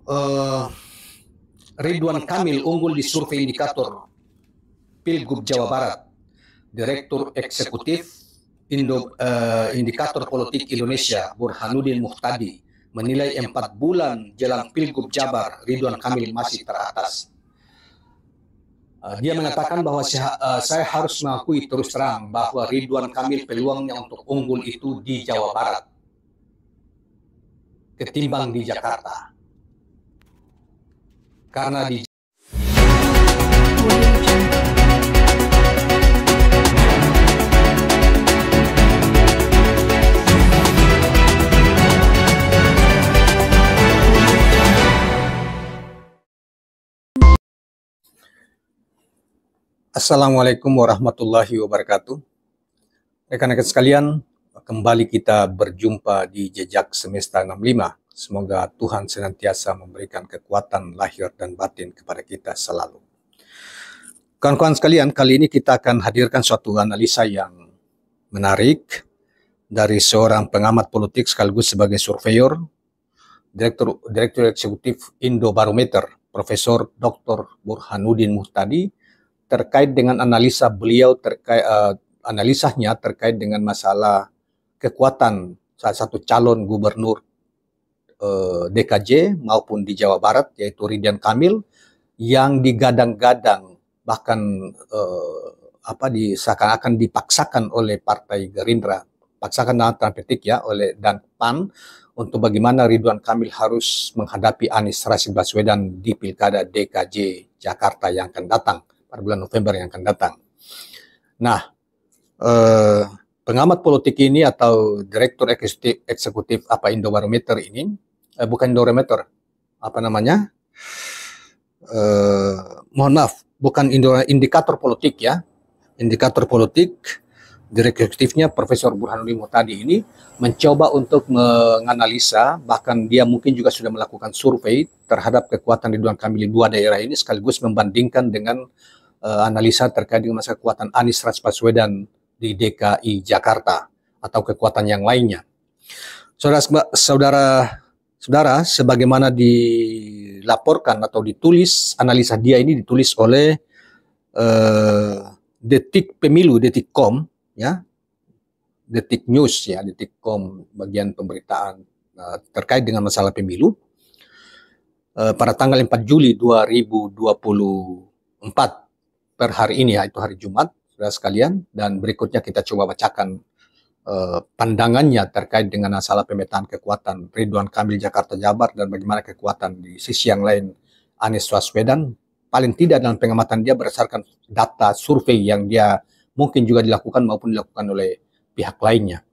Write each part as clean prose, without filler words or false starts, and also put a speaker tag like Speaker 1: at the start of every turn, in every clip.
Speaker 1: eh, Ridwan Kamil unggul di survei indikator Pilgub Jawa Barat. Direktur Eksekutif Indikator Politik Indonesia Burhanuddin Muhtadi menilai 4 bulan jelang Pilgub Jabar, Ridwan Kamil masih teratas. Dia mengatakan bahwa saya harus mengakui terus terang bahwa Ridwan Kamil peluangnya untuk unggul itu di Jawa Barat ketimbang di Jakarta. Karena di Assalamualaikum warahmatullahi wabarakatuh. Rekan-rekan sekalian, kembali kita berjumpa di Jejak Semesta 65. Semoga Tuhan senantiasa memberikan kekuatan lahir dan batin kepada kita selalu. Kawan-kawan sekalian, kali ini kita akan hadirkan suatu analisa yang menarik dari seorang pengamat politik sekaligus sebagai surveyor, Direktur Eksekutif Indobarometer, Profesor Dr. Burhanuddin Muhtadi, terkait dengan analisa beliau analisanya terkait dengan masalah kekuatan salah satu calon gubernur DKJ maupun di Jawa Barat, yaitu Ridwan Kamil, yang digadang-gadang bahkan seakan-akan dipaksakan oleh Partai Gerindra, paksakan dalam tanda petik ya, oleh dan PAN, untuk bagaimana Ridwan Kamil harus menghadapi Anies Rashid Baswedan di Pilkada DKJ Jakarta yang akan datang pada bulan November yang akan datang. Nah, pengamat politik ini atau Direktur Eksekutif Indobarometer ini, bukan Indobarometer, mohon maaf, bukan indikator politik ya, indikator politik. Direktur Eksekutifnya Profesor Burhanuddin Muhtadi ini mencoba untuk menganalisa, bahkan dia mungkin juga sudah melakukan survei terhadap kekuatan Ridwan Kamil di dua daerah ini, sekaligus membandingkan dengan analisa terkait dengan masa kekuatan Anies Rashid Baswedan di DKI Jakarta atau kekuatan yang lainnya. Saudara, sebagaimana dilaporkan atau ditulis, analisa dia ini ditulis oleh Detik Pemilu, Detikcom, ya, Detik News, ya, Detikcom, bagian pemberitaan terkait dengan masalah pemilu pada tanggal 4 Juli 2024 per hari ini, ya, itu hari Jumat, saudara sekalian. Dan berikutnya kita coba bacakan pandangannya terkait dengan masalah pemetaan kekuatan Ridwan Kamil Jakarta Jabar dan bagaimana kekuatan di sisi yang lain Anies Baswedan, paling tidak dalam pengamatan dia berdasarkan data survei yang dia mungkin juga dilakukan maupun dilakukan oleh pihak lainnya.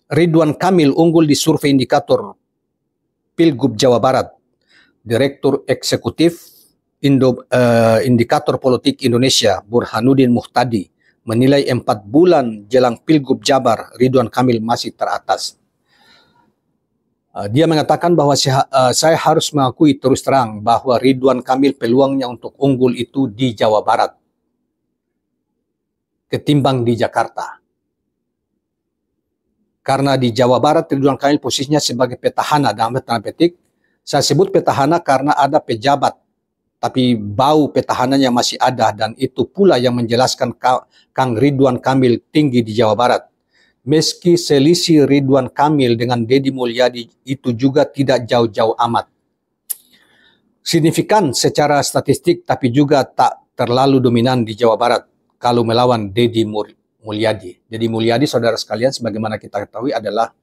Speaker 1: Ridwan Kamil unggul di survei indikator Pilgub Jawa Barat. Direktur Eksekutif Indikator Politik Indonesia Burhanuddin Muhtadi menilai 4 bulan jelang Pilgub Jabar, Ridwan Kamil masih teratas. Dia mengatakan bahwa saya harus mengakui terus terang bahwa Ridwan Kamil peluangnya untuk unggul itu di Jawa Barat ketimbang di Jakarta. Karena di Jawa Barat Ridwan Kamil posisinya sebagai petahana, dalam tanda petik. Saya sebut petahana karena ada pejabat, tapi bau petahananya masih ada, dan itu pula yang menjelaskan Kang Ridwan Kamil tinggi di Jawa Barat. Meski selisih Ridwan Kamil dengan Deddy Mulyadi itu juga tidak jauh-jauh amat signifikan secara statistik, tapi juga tak terlalu dominan di Jawa Barat kalau melawan Deddy Mulyadi. Deddy Mulyadi, saudara sekalian, sebagaimana kita ketahui adalah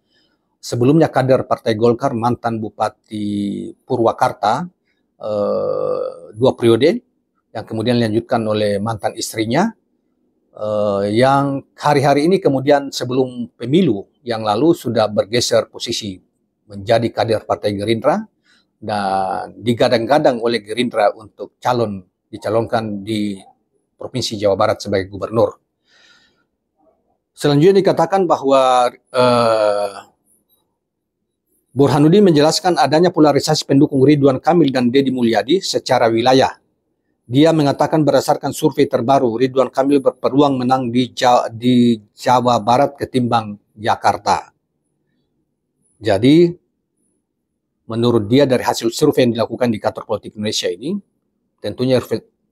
Speaker 1: sebelumnya kader Partai Golkar, mantan Bupati Purwakarta 2 periode, yang kemudian dilanjutkan oleh mantan istrinya, yang hari-hari ini kemudian sebelum pemilu yang lalu sudah bergeser posisi menjadi kader Partai Gerindra dan digadang-gadang oleh Gerindra untuk dicalonkan di Provinsi Jawa Barat sebagai gubernur. Selanjutnya dikatakan bahwa Burhanuddin menjelaskan adanya polarisasi pendukung Ridwan Kamil dan Deddy Mulyadi secara wilayah. Dia mengatakan berdasarkan survei terbaru, Ridwan Kamil berpeluang menang di Jawa Barat ketimbang Jakarta. Jadi menurut dia dari hasil survei yang dilakukan di Kantor Politik Indonesia ini, tentunya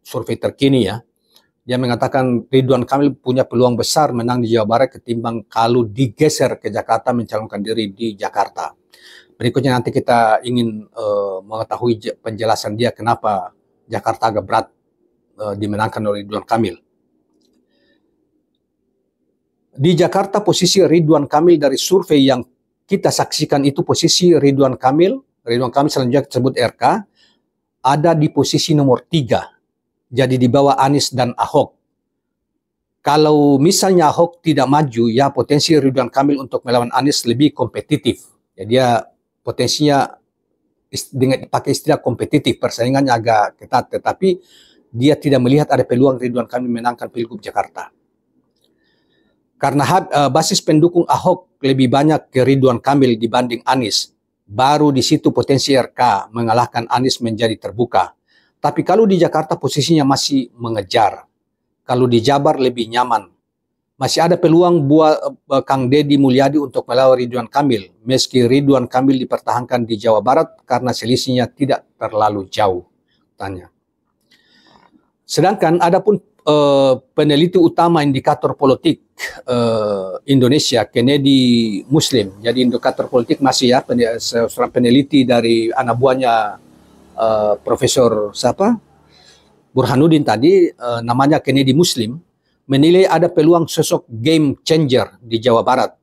Speaker 1: survei terkini ya, dia mengatakan Ridwan Kamil punya peluang besar menang di Jawa Barat ketimbang kalau digeser ke Jakarta mencalonkan diri di Jakarta. Berikutnya nanti kita ingin mengetahui penjelasan dia kenapa Jakarta agak berat dimenangkan oleh Ridwan Kamil. Di Jakarta posisi Ridwan Kamil dari survei yang kita saksikan itu posisi Ridwan Kamil selanjutnya disebut RK, ada di posisi nomor 3. Jadi di bawah Anies dan Ahok. Kalau misalnya Ahok tidak maju, ya potensi Ridwan Kamil untuk melawan Anies lebih kompetitif. Jadi dia potensinya dengan pakai istilah kompetitif, persaingannya agak ketat, tetapi dia tidak melihat ada peluang Ridwan Kamil menangkan Pilgub Jakarta. Karena basis pendukung Ahok lebih banyak ke Ridwan Kamil dibanding Anies, baru di situ potensi RK mengalahkan Anies menjadi terbuka. Tapi kalau di Jakarta posisinya masih mengejar. Kalau di Jabar lebih nyaman. Masih ada peluang buat Kang Deddy Mulyadi untuk melawan Ridwan Kamil, meski Ridwan Kamil dipertahankan di Jawa Barat karena selisihnya tidak terlalu jauh. Tanya. Sedangkan adapun peneliti utama indikator politik Indonesia, Kennedy Muslim. Jadi indikator politik masih ya, seorang peneliti dari anak buahnya Profesor Burhanuddin tadi, namanya Kennedy Muslim, menilai ada peluang sosok game changer di Jawa Barat.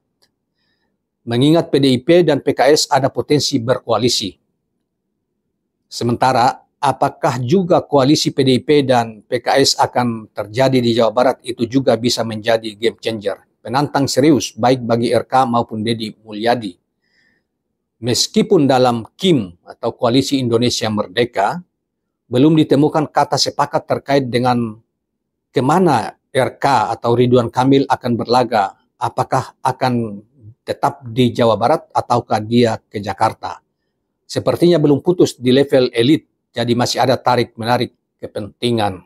Speaker 1: Mengingat PDIP dan PKS ada potensi berkoalisi. Sementara apakah juga koalisi PDIP dan PKS akan terjadi di Jawa Barat itu juga bisa menjadi game changer. Penantang serius baik bagi RK maupun Deddy Mulyadi. Meskipun dalam KIM atau Koalisi Indonesia Merdeka, belum ditemukan kata sepakat terkait dengan kemana RK atau Ridwan Kamil akan berlaga. Apakah akan tetap di Jawa Barat ataukah dia ke Jakarta. Sepertinya belum putus di level elit. Jadi masih ada tarik-menarik kepentingan.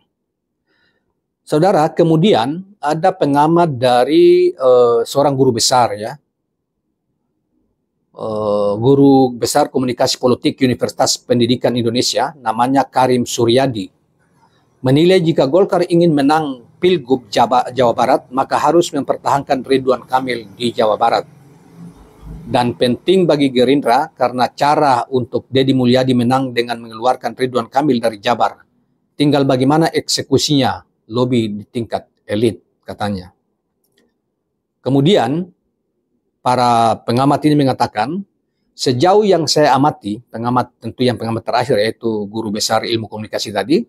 Speaker 1: Saudara, kemudian ada pengamat dari seorang guru besar ya. Guru besar komunikasi politik Universitas Pendidikan Indonesia, namanya Karim Suryadi. Menilai jika Golkar ingin menang Pilgub Jawa Barat, maka harus mempertahankan Ridwan Kamil di Jawa Barat. Dan penting bagi Gerindra karena cara untuk Deddy Mulyadi menang dengan mengeluarkan Ridwan Kamil dari Jabar. Tinggal bagaimana eksekusinya, lobby di tingkat elit katanya. Kemudian para pengamat ini mengatakan, sejauh yang saya amati, pengamat terakhir yaitu guru besar ilmu komunikasi tadi,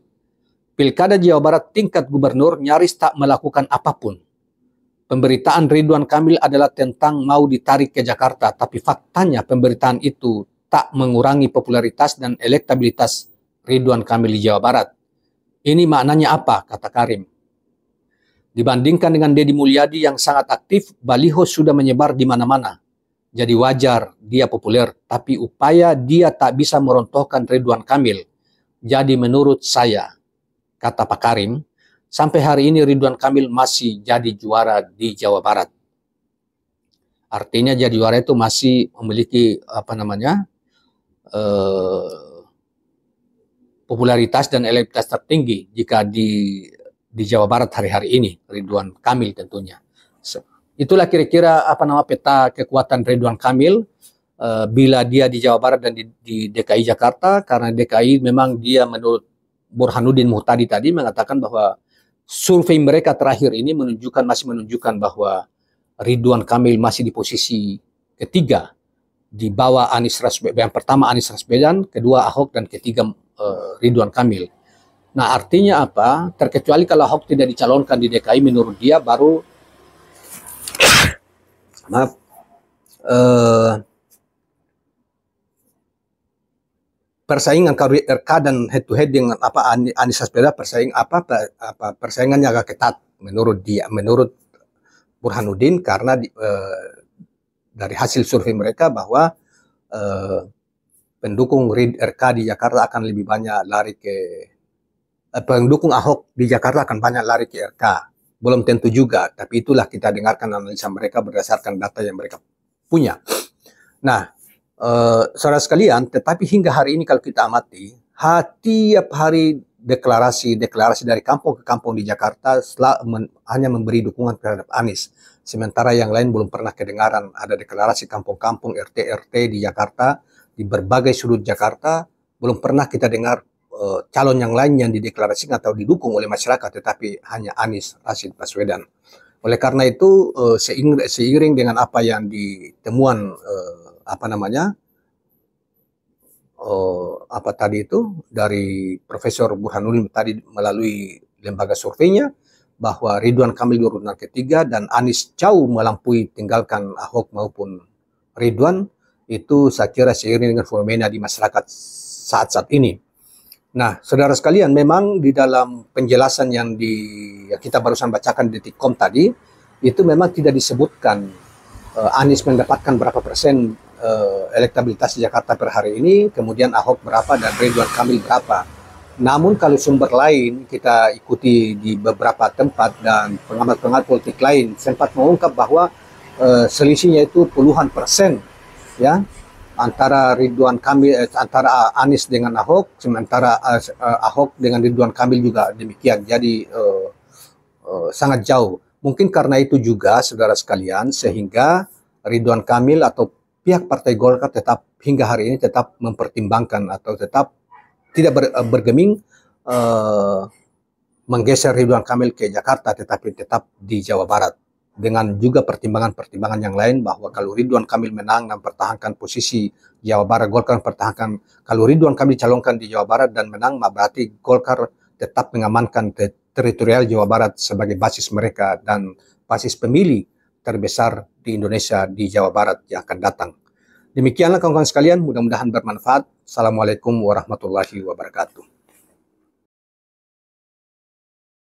Speaker 1: Pilkada Jawa Barat tingkat gubernur nyaris tak melakukan apapun. Pemberitaan Ridwan Kamil adalah tentang mau ditarik ke Jakarta, tapi faktanya pemberitaan itu tak mengurangi popularitas dan elektabilitas Ridwan Kamil di Jawa Barat. Ini maknanya apa, kata Karim. Dibandingkan dengan Deddy Mulyadi yang sangat aktif, baliho sudah menyebar di mana-mana. Jadi wajar dia populer, tapi upaya dia tak bisa merontohkan Ridwan Kamil. Jadi menurut saya, kata Pak Karim, sampai hari ini Ridwan Kamil masih jadi juara di Jawa Barat. Artinya jadi juara itu masih memiliki popularitas dan elektabilitas tertinggi jika di Jawa Barat hari-hari ini, Ridwan Kamil tentunya. Itulah kira-kira peta kekuatan Ridwan Kamil bila dia di Jawa Barat dan di DKI Jakarta, karena DKI memang dia menurut Burhanuddin Muhtadi tadi mengatakan bahwa survei mereka terakhir ini masih menunjukkan bahwa Ridwan Kamil masih di posisi ketiga di bawah Anies Baswedan. Yang pertama Anies Baswedan, kedua Ahok, dan ketiga Ridwan Kamil. Nah, artinya apa? Terkecuali kalau Ahok tidak dicalonkan di DKI, menurut dia baru persaingan RK dan head to head dengan Anies Baswedan persaingannya agak ketat menurut dia, menurut Burhanuddin, karena dari hasil survei mereka bahwa pendukung RK di Jakarta akan lebih banyak lari ke pendukung Ahok di Jakarta akan banyak lari ke RK. Belum tentu juga, tapi itulah kita dengarkan analisa mereka berdasarkan data yang mereka punya. Nah, Saudara sekalian, tetapi hingga hari ini kalau kita amati, tiap hari deklarasi dari kampung ke kampung di Jakarta hanya memberi dukungan terhadap Anies. Sementara yang lain belum pernah kedengaran ada deklarasi kampung-kampung RT-RT di Jakarta, di berbagai sudut Jakarta, belum pernah kita dengar calon yang lain yang dideklarasikan atau didukung oleh masyarakat, tetapi hanya Anies Rashid Baswedan. Oleh karena itu, seiring dengan apa yang ditemuan apa tadi itu dari Profesor Burhanuddin tadi melalui lembaga surveinya, bahwa Ridwan Kamil di urutan ketiga dan Anies jauh melampaui tinggalkan Ahok maupun Ridwan, itu saya kira seiring dengan fenomena di masyarakat saat-saat ini. Nah, saudara sekalian, memang di dalam penjelasan yang kita barusan bacakan di Detikcom tadi, itu memang tidak disebutkan Anies mendapatkan berapa persen elektabilitas di Jakarta per hari ini, kemudian Ahok berapa dan Ridwan Kamil berapa. Namun kalau sumber lain kita ikuti di beberapa tempat dan pengamat-pengamat politik lain sempat mengungkap bahwa selisihnya itu puluhan persen, ya, antara Ridwan Kamil, antara Anies dengan Ahok, sementara Ahok dengan Ridwan Kamil juga demikian. Jadi sangat jauh. Mungkin karena itu juga, saudara sekalian, sehingga Ridwan Kamil atau pihak Partai Golkar tetap hingga hari ini tetap mempertimbangkan atau tetap tidak bergeming menggeser Ridwan Kamil ke Jakarta, tetapi tetap di Jawa Barat. Dengan juga pertimbangan-pertimbangan yang lain bahwa kalau Ridwan Kamil menang dan pertahankan posisi Jawa Barat, Golkar pertahankan. Kalau Ridwan Kamil calonkan di Jawa Barat dan menang, berarti Golkar tetap mengamankan teritorial Jawa Barat sebagai basis mereka dan basis pemilih terbesar di Indonesia di Jawa Barat yang akan datang. Demikianlah kawan-kawan sekalian, mudah-mudahan bermanfaat. Assalamualaikum warahmatullahi wabarakatuh.